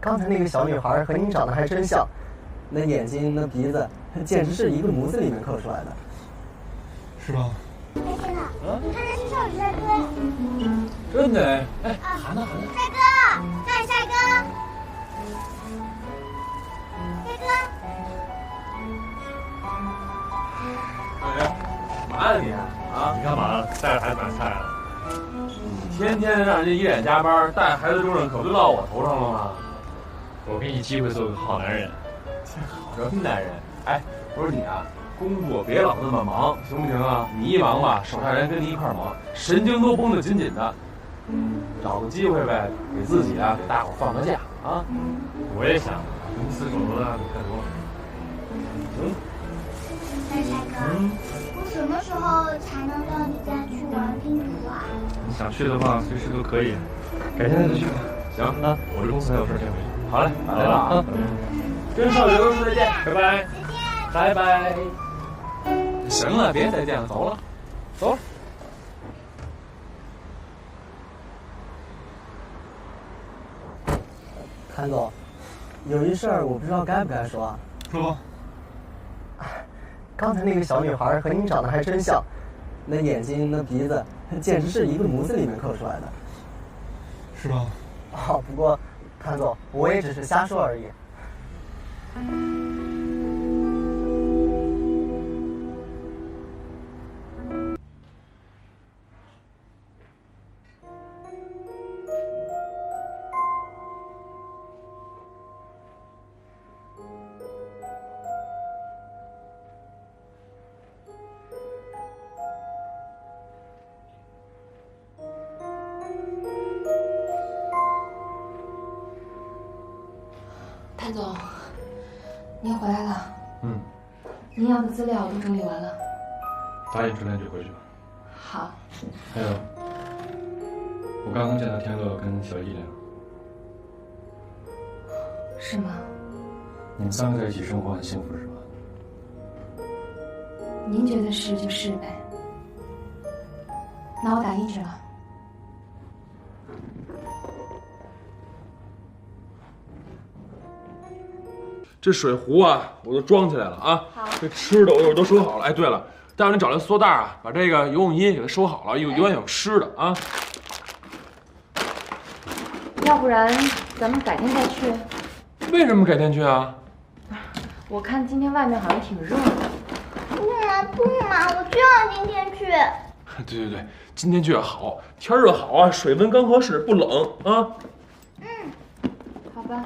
刚才那个小女孩和您长得还真像，那眼睛那鼻子，简直是一个模子里面刻出来的。是吧？哎，天哪！你看那是少女帅哥。真的哎！哎，喊他喊他。帅哥，嗨，帅哥，帅哥。哎，嘛呢你啊？你干嘛带着孩子买菜了？你天天让人家医院加班，带孩子重任可不就落我头上了吗？我给你机会做个好男人。好什么男人？哎，我说你啊，工作别老那么忙，行不行啊？你一忙吧，手下人跟你一块忙，神经都绷得紧紧的。找个机会呗，给自己啊，给大伙放个假啊！我也想，公司狗子太多了。行。哎，帅哥，我什么时候才能到你家去玩拼图啊？你想去的话，随时都可以，改天再去吧。行啊，我这公司还有事先回去。好嘞，来了啊！跟少女公司再见，拜拜。拜拜。行了，别再见了，走了，走了。谭总，有一事儿我不知道该不该说啊。说吧。刚才那个小女孩和您长得还真像，那眼睛那鼻子，简直是一个模子里面刻出来的。是吧？哦，不过，谭总，我也只是瞎说而已。谭总，您回来了。嗯。您要的资料都整理完了。答应昨天就回去吧。好。还有，我刚刚见到天乐跟小依了。是吗？你们三个在一起生活很幸福是吧？您觉得是就是呗。那我打印去了。这水壶啊，我都装起来了啊。好。这吃的我一会儿都收好了。哎，对了，待会儿你找那塑料袋啊，把这个游泳衣给它收好了，永远有湿的啊。要不然咱们改天再去。为什么改天去啊？我看今天外面好像挺热的。不嘛不嘛，我就要今天去。对对对，今天去也好，天热好啊，水温刚合适，不冷啊。好吧。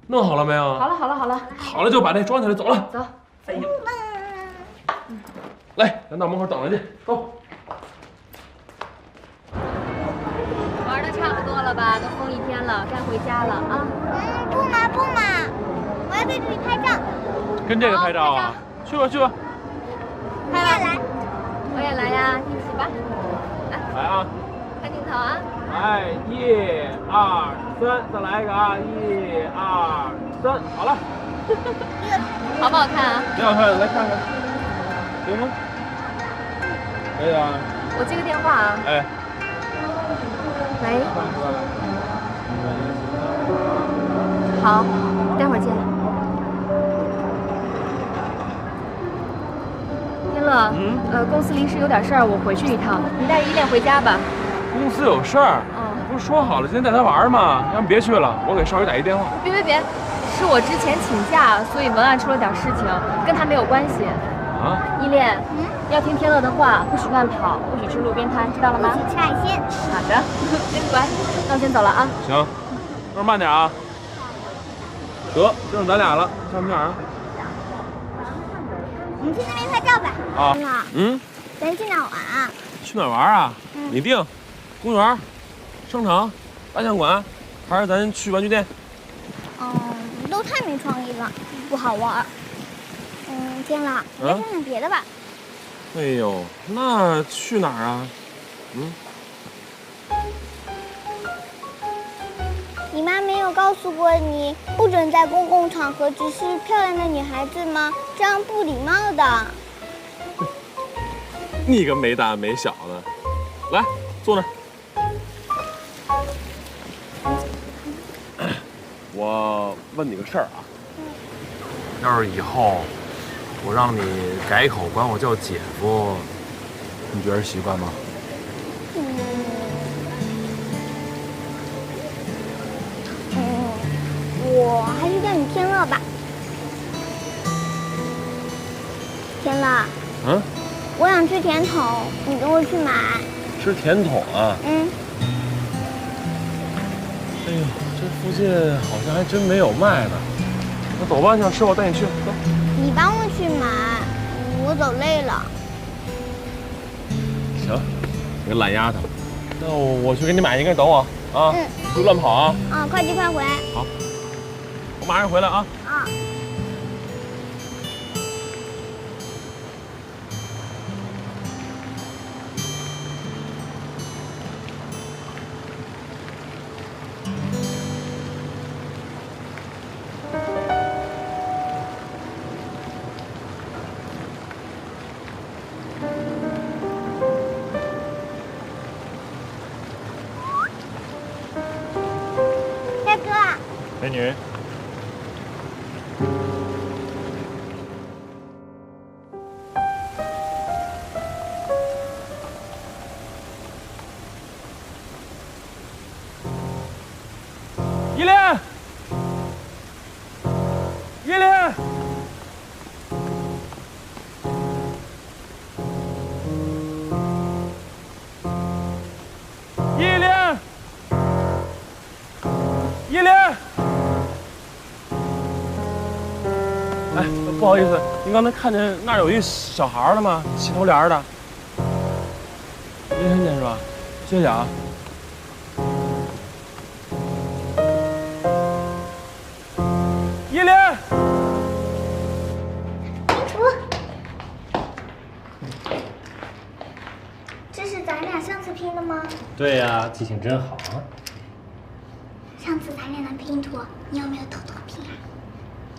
弄好了没有？好了好了好了。好了就把这装起来，走了。走。哎呀。来，咱到门口等着去，走。玩的差不多了吧？都疯一天了，该回家了啊。不嘛不嘛，我要在这里拍照。跟这个拍照啊？去吧去吧。你也来。我也来呀，一起吧。来啊！看镜头啊！来，1、2、3，再来一个啊！1、2、3，好了。好不好看啊？挺好看的，来看看，行吗？可以啊。我接个电话啊。哎。喂。好，待会儿见。天乐，公司临时有点事儿，我回去一趟，你带着依恋回家吧。公司有事儿？不是说好了今天带他玩吗？要不别去了，我给少宇打一电话。别，是我之前请假，所以文案出了点事情，跟他没有关系。啊？依恋，要听天乐的话，不许乱跑，不许吃路边摊，知道了吗？一起吃海鲜。好的，真乖。那我先走了啊。行，路上慢点啊。得，就剩咱俩了，上哪儿啊？我们去那边拍照吧。啊。咱去哪玩啊？去哪儿玩啊？你定。公园、商场、大象馆，还是咱去玩具店？都太没创意了，不好玩。天乐，别想想别的吧。哎呦，那去哪儿啊？你妈没有告诉过你，不准在公共场合直视漂亮的女孩子吗？这样不礼貌的。你个没大没小的，来坐那儿。我问你个事儿啊，要是以后我让你改口管我叫姐夫，你觉得习惯吗？我还是叫你天乐吧。天乐，我想吃甜筒，你跟我去买。吃甜筒啊？哎呦，这附近好像还真没有卖的。那走吧，你想吃我带你去。走。你帮我去买，我走累了。行，你个懒丫头，那我去给你买一个，等我啊。别乱跑啊。快去快回。好，我马上回来啊。美女，依莲，依莲，依莲，依莲。哎，不好意思，您刚才看见那儿有一小孩了吗？洗头帘的，没看见是吧？谢谢啊。依莲，这是咱俩上次拼的吗？对呀，记性真好啊。上次咱俩的拼图，你有没有偷偷拼啊？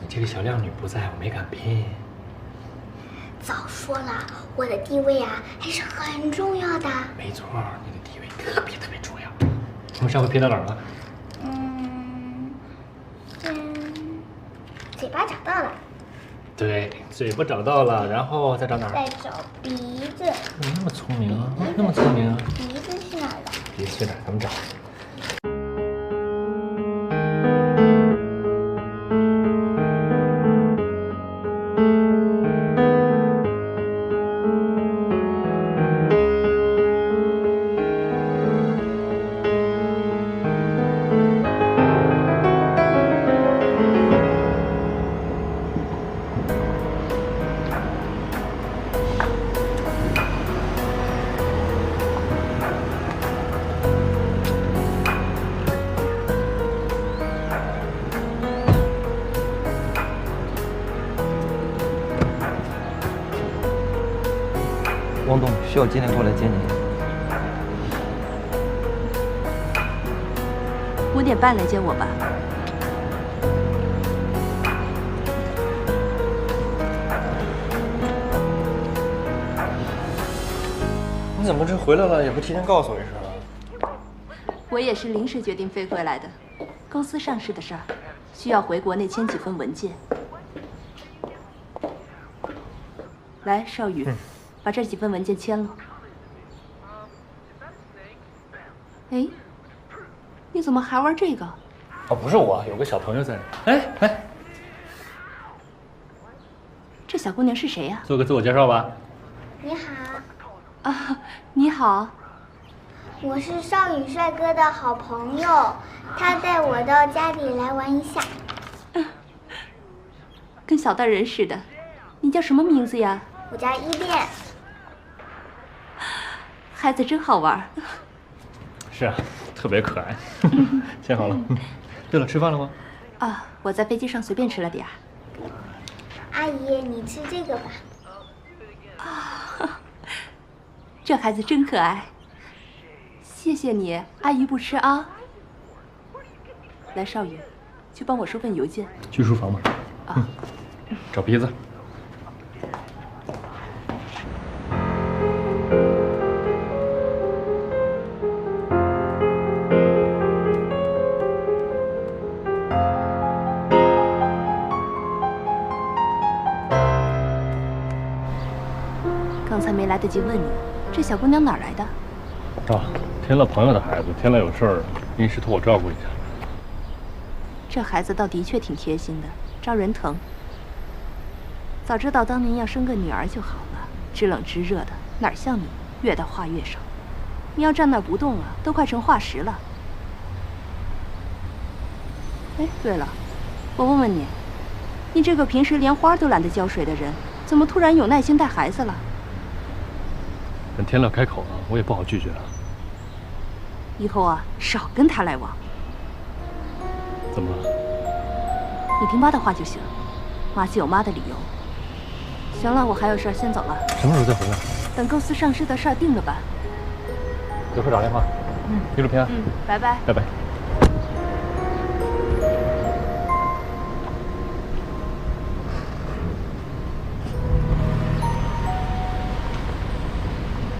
你这个小靓女不在，我没敢拼。早说了，我的地位啊还是很重要的。没错，你的地位特别重要。我们上回拼到哪儿了？嘴巴找到了。对，嘴巴找到了，然后再找哪儿？再找鼻子。你那么聪明啊，那么聪明啊！鼻子去哪儿了？鼻子去哪儿？咱们找。汪东需要今天过来接你。5点半来接我吧。你怎么这回来了也不提前告诉我一声啊？我也是临时决定飞回来的，公司上市的事儿，需要回国内签几份文件。来，邵宇，把这几份文件签了。哎，你怎么还玩这个？哦，不是我，有个小朋友在这儿。哎，这小姑娘是谁呀？做个自我介绍吧。你好，啊，你好。我是邵宇帅哥的好朋友，他带我到家里来玩一下。跟小大人似的。你叫什么名字呀？我叫依恋。孩子真好玩。是啊，特别可爱。签好了。对了，吃饭了吗？啊，我在飞机上随便吃了点儿。阿姨，你吃这个吧。啊，这孩子真可爱。谢谢你，阿姨不吃啊。来，少宇，去帮我收份邮件。去书房吧。啊，找鼻子。还没来得及问你，这小姑娘哪儿来的？啊，天乐朋友的孩子，天乐有事儿，临时托我照顾一下。这孩子倒的确挺贴心的，招人疼。早知道当年要生个女儿就好了，知冷知热的，哪儿像你，越大话越少。你要站那儿不动啊，都快成化石了。哎，对了，我问问你，你这个平时连花都懒得浇水的人，怎么突然有耐心带孩子了？等天乐开口了，我也不好拒绝啊。以后啊，少跟他来往。怎么了？你听妈的话就行，妈自有妈的理由。行了，我还有事儿，先走了。什么时候再回来？等构思上市的事儿定了吧。有事打电话。一路平安。拜拜。拜拜。